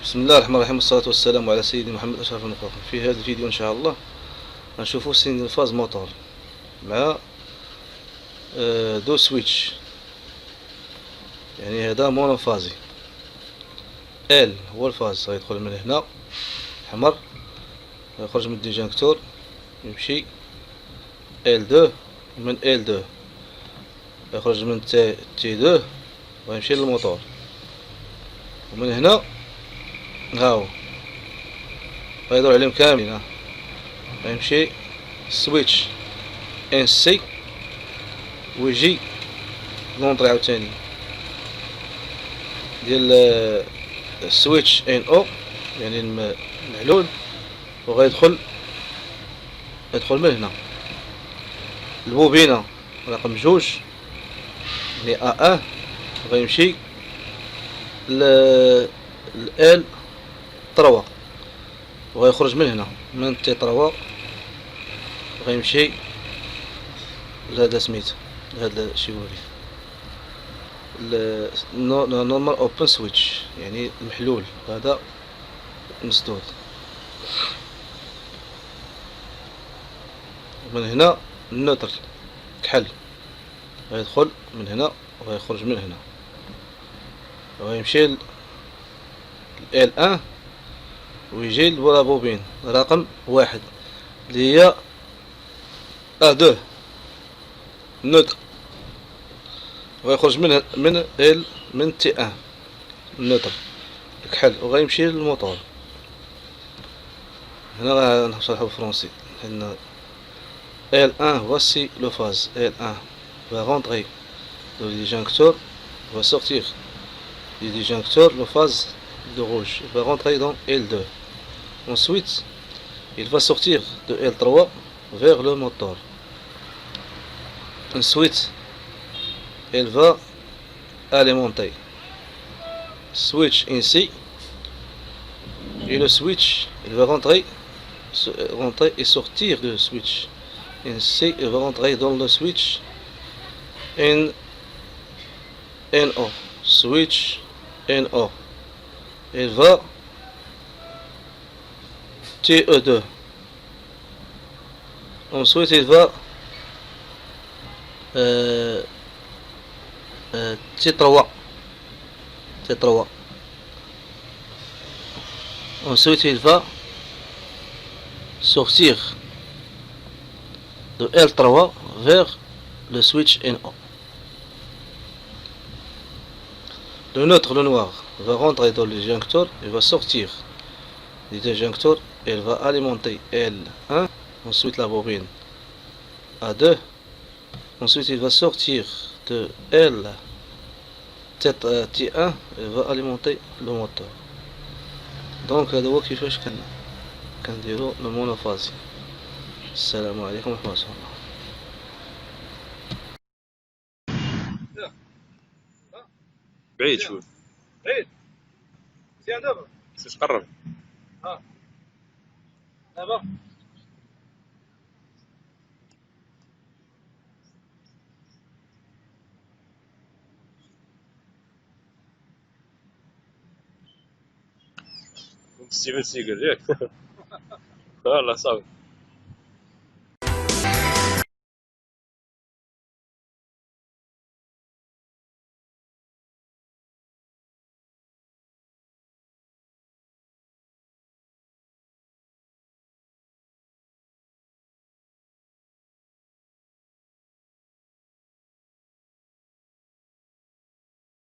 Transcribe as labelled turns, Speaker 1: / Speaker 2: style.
Speaker 1: بسم الله الرحمن الرحيم، والصلاة والسلام على سيدنا محمد أشرف المخلوقين. في هذا الفيديو إن شاء الله غنشوفو سين فاز موتور مع دو سويتش. يعني هذا مونوفازي. ال هو الفاز، غيدخل من هنا أحمر، يخرج من الديجانكتور يمشي ال دو، من ال دو يخرج من تي دو ويمشي للموتور. ومن هنا هاو غيدور عليهم كاملين، غيمشي سويتش ان سي ويجي لونطري عاوتاني ديال السويتش ان او، يعني المحلول، يدخل من هنا البوبينة رقم جوج يعني ا ان، غيمشي ل ال تروا، وغيخرج من هنا من تي تروا، غيمشي لهذا سميت هذا شيوري نورمال اوبن سويتش، يعني المحلول هذا مسدود. من هنا النوتر كحل، غيدخل من هنا وغيخرج من هنا، وغيمشي ل ال ان ويجي لولا بوبين رقم واحد اللي هي ا دو نوتر، وغيخرج من تي ان النوتر الكحل، وغيمشي للموتور. هنا غنشرحو بالفرنسي لأن L1 voici le phase. L1 va rentrer dans le disjoncteur, va sortir du disjoncteur le phase de rouge. Il va rentrer dans L2. Ensuite, il va sortir de L3 vers le moteur. Ensuite, il va alimenter switch ici, et le switch il va rentrer et sortir du switch. Ainsi, il va rentrer dans le switch NO, switch NO. Il va TE2. Ensuite, il va T3. T3. Ensuite, il va sortir de L3 vers le switch NO. Le neutre, le noir, va rentrer dans le disjoncteur, il va sortir du disjoncteur, il va alimenter L1, ensuite la bobine A2, ensuite il va sortir de L T1, il va alimenter le moteur. Donc هذا هو كيفاش كنديرو المونوفازي. السلام عليكم ورحمة الله.
Speaker 2: بعيد شوي.
Speaker 3: بعيد مزيان دابا.
Speaker 2: خصك تقرب.
Speaker 3: دابا
Speaker 2: كنت ستيفن سيجل ياك. والله صافي.